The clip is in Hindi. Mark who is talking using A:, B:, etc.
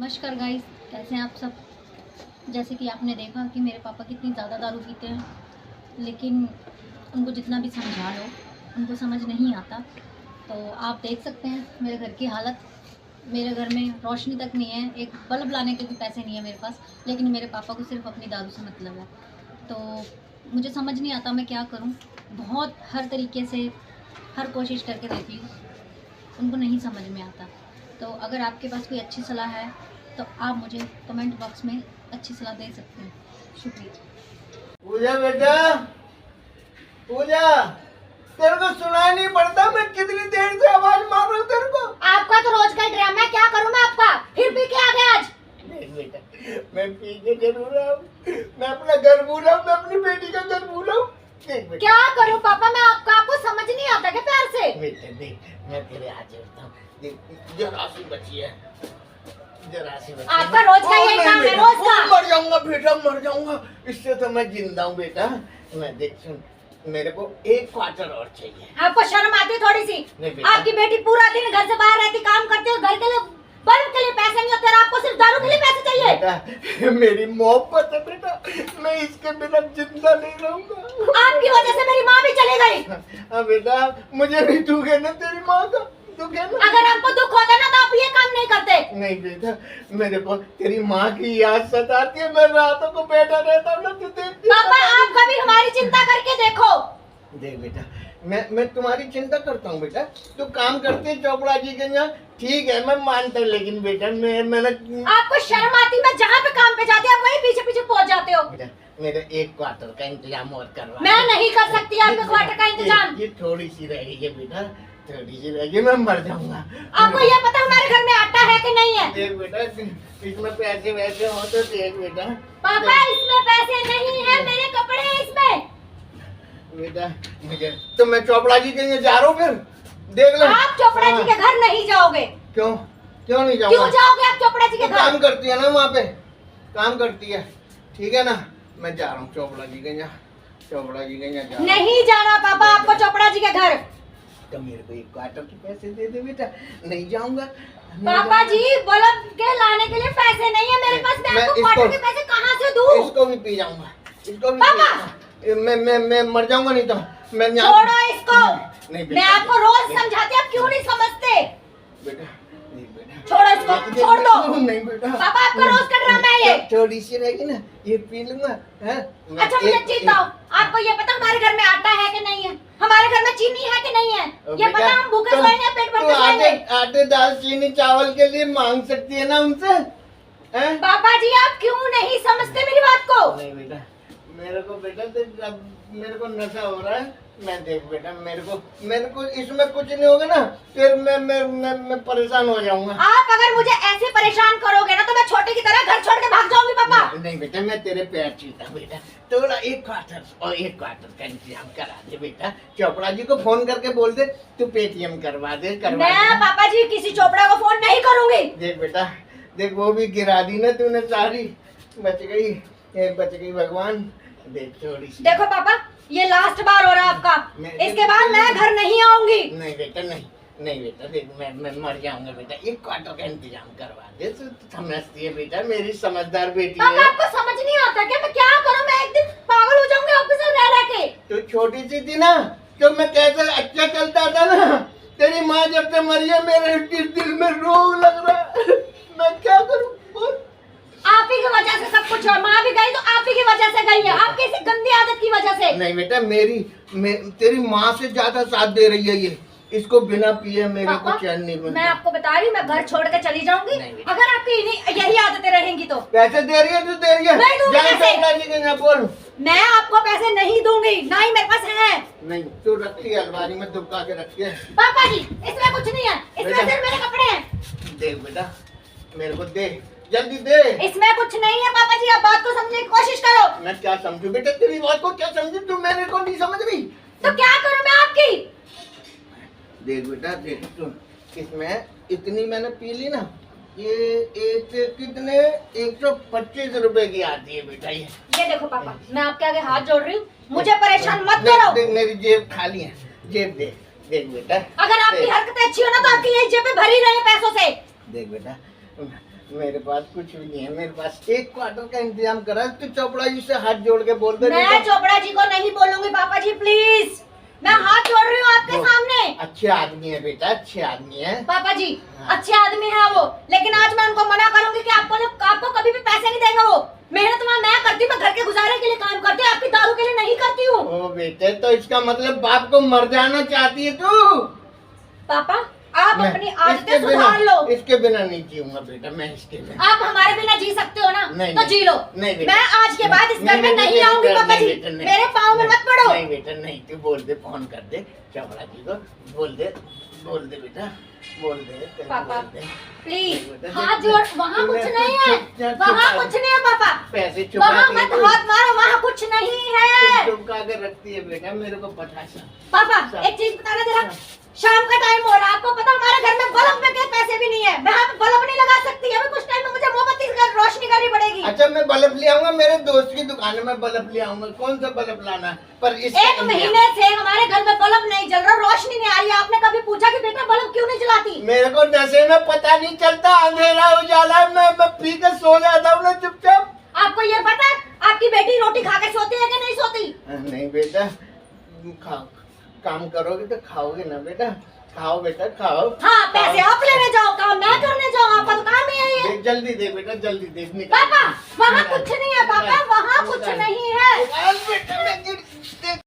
A: नमस्कार गाइस, कैसे हैं आप सब। जैसे कि आपने देखा कि मेरे पापा कितनी ज़्यादा दारू पीते हैं, लेकिन उनको जितना भी समझा लो उनको समझ नहीं आता। तो आप देख सकते हैं मेरे घर की हालत। मेरे घर में रोशनी तक नहीं है, एक बल्ब लाने के भी पैसे नहीं है मेरे पास, लेकिन मेरे पापा को सिर्फ अपनी दारू से मतलब है। तो मुझे समझ नहीं आता मैं क्या करूं। बहुत हर तरीके से हर कोशिश करके देख ली, उनको नहीं समझ में आता। तो अगर आपके पास कोई अच्छी सलाह है तो आप मुझे कमेंट बॉक्स में अच्छी सलाह दे सकते हैं। शुक्रिया।
B: पूजा बेटा, पूजा, तेरे को सुनाई नहीं पड़ता? मैं कितनी देर से आवाज मार रहा हूँ तेरे को।
C: आपका तो रोज का ड्रामा है, क्या करूं मैं आपका? फिर पी के आ गए आज।
B: नहीं बेटा, मैं पी के जरूर रहा हूँ। मैं अपना घर भूला हूँ, मैं अपनी बेटी का घर भूला हूँ। देख बेटा,
C: क्या करूं पापा मैं आपको समझ नहीं आता क्या प्यार से?
B: बेटा देख, मैं तेरे हाथ जोड़ता हूँ। देख, जरा सी बची है, जरा सी बची है।
C: आपका रोज का यही काम है, रोज का।
B: मर जाऊंगा बेटा, मर जाऊंगा। इससे तो मैं जिंदा हूँ बेटा। मैं देख सुन, मेरे को एक क्वार्टर और चाहिए।
C: आपको शर्म आती है थोड़ी सी?
B: नहीं बेटा।
C: आपकी बेटी पूरा दिन घर से बाहर रहती, काम करती है, घर के लिए बल्ब के लिए पैसे नहीं होते और आपको सिर्फ दारू के लिए पैसे चाहिए।
B: बेटा, मेरी मोहब्बत है बेटा, मैं इसके बिना जिंदा नहीं रहूंगा।
C: आपकी वजह से मेरी माँ भी चली गई।
B: हाँ बेटा, मुझे भी दुख है ना तेरी माँ का, दुख है ना।
C: अगर हमको दुख होता ना तो आप ये काम नहीं करते।
B: नहीं बेटा, मेरे को तेरी माँ की याद सताती है। मैं रातों को बैठा रहता हूँ ना, तू देखती है।
C: पापा आप कभी हमारी चिंता करके देखो।
B: देख बेटा, मैं तुम्हारी चिंता करता हूँ बेटा। तू काम करती है चोपड़ा जी के यहाँ, ठीक है, मैं मानता हूँ, लेकिन बेटा मैंने
C: आपको शर्म आती? मैं जहाँ पे काम पे जाती हूँ आप वहीं पीछे पीछे पहुँच जाते हो।
B: बेटा, मेरे एक क्वार्टर का इंतजाम और करवा।
C: मैं नहीं कर सकती आपके क्वार्टर का इंतजाम।
B: ये थोड़ी सी रहेगी बेटा, थोड़ी सी रहेगी, मैं मर जाऊंगा।
C: आपको ये पता हमारे घर में आटा है कि नहीं है?
B: देख बेटा, इसमें पैसे वैसे हो तो देख बेटा।
C: पापा इसमें पैसे नहीं है, मेरे कपड़े हैं इसमें।
B: बेटा मुझे तो, मैं चोपड़ा जी के यहाँ जा रहा हूँ, फिर देख लो।
C: आप चोपड़ा जी के घर नहीं जाओगे।
B: क्यों क्यों नहीं जाऊंगा?
C: क्यों जाओगे आप चोपड़ा जी के
B: तो
C: घर?
B: काम करती है ना वहाँ पे, काम करती है, ठीक है ना। मैं जा रहा हूँ चोपड़ा जी के यहाँ, चोपड़ा जी के यहाँ जा रहा हूँ।
C: नहीं जाना पापा आपको चोपड़ा जी के घर।
B: तो मेरे को एक क्वार्टर के पैसे दे दे बेटा, नहीं जाऊंगा।
C: पापा जी बल्ब के लाने के लिए पैसे नहीं है मेरे पास, मैं आपको क्वार्टर के पैसे कहाँ से दूँ?
B: इसको भी पी जाऊंगा, इसको भी
C: पापा!
B: पी जाऊंगा। मैं मर जाऊंगा नहीं तो। मैं
C: छोड़ो इसको।
B: नहीं
C: मैं आपको रोज समझाती हूँ, आप क्यों नहीं समझते?
B: बेटा, नहीं बेटा,
C: छोड़ो इसको, छोड़ दो।
B: नहीं बेटा,
C: पापा आपका रोज का ड्रामा है ये।
B: थोड़ी सी रहेगी ना, ये पी लूंगा।
C: अच्छा मुझे जीता हो, आपको ये पता हमारे घर में आटा है कि नहीं है? हमारे घर में चीनी है कि नहीं है? ये पता हम भूखे सोएंगे पेट भर के सोएंगे?
B: आटे दाल चीनी चावल के लिए मांग सकती है ना उनसे।
C: पापा जी आप क्यों नहीं समझते मेरी बात को?
B: नहीं बेटा, मेरे को बेटा अब मेरे को नशा हो रहा है। मैं देख बेटा, मेरे को इसमें कुछ नहीं होगा ना, फिर मैं परेशान हो जाऊंगा।
C: आप अगर मुझे ऐसे परेशान करोगे ना तो मैं छोटे की तरह घर छोड़ के भाग जाऊंगी पापा।
B: नहीं बेटा, मैं तेरे पैर छूता बेटा, थोड़ा एक क्वार्टर का इंतजाम करा दे बेटा। चोपड़ा जी को फोन करके बोल दे, तू पेटीएम करवा दे।
C: मैं पापा जी किसी चोपड़ा को फोन नहीं करूंगी।
B: देख बेटा, देख वो भी गिरा दी ना तूने सारी, बच गई भगवान। देख थोड़ी सी।
C: देखो पापा ये लास्ट बार हो रहा है आपका, इसके बाद मैं घर नहीं आऊंगी।
B: नहीं बेटा, नहीं बेटा, देख मैं मर जाऊंगा बेटा। एक क्वार्टर का इंतजाम करवा दे। तू समझती है बेटा, मेरी समझदार बेटी
C: पापा
B: है।
C: आपको समझ नहीं आता क्या? मैं क्या करूं? मैं एक दिन पागल हो जाऊंगी आपके साथ रह के।
B: तू छोटी सी थी ना, तो मैं कैसे अच्छा चलता था ना। तेरी माँ जब से मरी है, मेरे दिल में रोग लग रहा है। मैं क्या करूं बोल?
C: आप ही की वजह से सब कुछ, और माँ भी गई तो आप ही की वजह से गई है, आपकी इसी गंदी आदत की वजह से।
B: नहीं बेटा, तेरी माँ से ज्यादा साथ दे रही है ये। इसको बिना पिए मेरे को चैन नहीं मिलता।
C: मैं आपको बता रही हूँ मैं घर छोड़ के चली जाऊंगी अगर आपकी यही आदतें रहेंगी तो।
B: पैसे दे रही है तू? दे रही है?
C: नहीं दूंगी पैसे।
B: बोल।
C: मैं आपको पैसे नहीं दूंगी, ना ही मेरे पास है।
B: नहीं, तू रखती है अलमारी में दुबका के रखती है।
C: पापा जी इसमें कुछ नहीं है, इसमें सिर्फ मेरे कपड़े हैं।
B: देख बेटा, मेरे को दे, जल्दी दे।
C: इसमें कुछ नहीं है पापा जी, आप बात को समझने की कोशिश करो।
B: मैं क्या समझू बेटा, तेरी बात को क्या समझू? तू मेरे को नहीं समझ रही
C: तो क्या करूं मैं आपकी?
B: देख बेटा, देख सुन, इसमें इतनी मैंने पी ली ना, ये एक कितने 125 रुपए की आती है बेटा। ये
C: देखो पापा मैं आपके आगे हाथ जोड़ रही हूँ, मुझे परेशान मत करो।
B: देख मेरी जेब खाली है, जेब देख। देख बेटा,
C: अगर आपकी हरकतें अच्छी हो ना तो आपकी यही जेब भरी रहे पैसों से।
B: देख बेटा, मेरे पास कुछ भी नहीं है, मेरे पास 1 क्वार्टर का इंतजाम करा। तू चोपड़ा जी से हाथ जोड़ के बोल दे।
C: मैं चोपड़ा जी को नहीं बोलूंगी पापा जी, प्लीज। मैं हाथ जोड़ रही हूँ आपके सामने।
B: अच्छे आदमी है बेटा, अच्छे आदमी है
C: पापा जी अच्छे आदमी है वो, लेकिन आज मैं उनको मना करूंगी कि आपको कभी भी पैसे नहीं देंगे। वो मेहनत मैं करती हूँ, मैं घर के गुजारे के लिए काम करती हूँ, आपकी दारू के लिए नहीं करती हूँ।
B: ओ बेटे, तो इसका मतलब बाप को मर जाना चाहती है तू?
C: पापा आप
B: मैं
C: अपनी आदतें सुधार लो।
B: इसके बिना नहीं जीऊंगा बेटा, मैं इसके बिना।
C: आप हमारे बिना जी सकते हो ना?
B: नहीं,
C: तो
B: नहीं,
C: जी लो।
B: नहीं बेटा,
C: मैं आज के बाद इस घर में नहीं आऊंगी पापा जी। मेरे पाँव में मत पड़ो।
B: नहीं बेटा नहीं, तू बोल दे, फोन कर दे चौड़ा जी को, बोल दे बेटा, बोल दे
C: पापा
B: बोल दे।
C: प्लीज हाथ जोड़। वहाँ कुछ नहीं है, वहाँ कुछ नहीं है पापा।
B: पैसे छुपा
C: वहाँ
B: के
C: मत
B: तू
C: हाथ मारो, वहाँ कुछ नहीं है।
B: चुपका के रखती है बेटा, मेरे को पता है।
C: पापा एक चीज बताना जरा, शाम का टाइम हो रहा है, आपको पता हमारे घर में बल्ब में के पैसे भी नहीं है। मैं यहाँ पे बल्ब नहीं लगा सकती, अभी कुछ टाइम में मुझे मोमबत्ती से रोशनी करनी पड़ेगी।
B: अच्छा मैं बल्ब ले आऊंगा, मेरे दोस्त की दुकान में बल्ब ले आऊंगा। कौन सा बल्ब लाना है? पर इस
C: 1 महीने से हमारे घर में बल्ब नहीं जल रहा, रोशनी नहीं आ रही है। आपने कभी पूछा कि बेटा बल्ब क्यों नहीं जलाती?
B: मेरे को नशे में पता नहीं चलता, अंधेरा उजाला मैं पी के सो जाता हूँ ना चुपचाप।
C: आपको ये पता है आपकी बेटी रोटी खा के सोती है कि नहीं सोती?
B: नहीं बेटा, खाओ, काम करोगे तो खाओगे ना बेटा, खाओ बेटा खाओ।
C: हाँ पैसे आप लेने जाओ, काम मैं करने जाऊँ, आपका तो काम ही है ये।
B: जल्दी दे बेटा, जल्दी दे। निकाल।
C: पापा वहाँ कुछ नहीं है, पापा वहाँ कुछ नहीं है।
B: निकाल बेटा, मैं गिर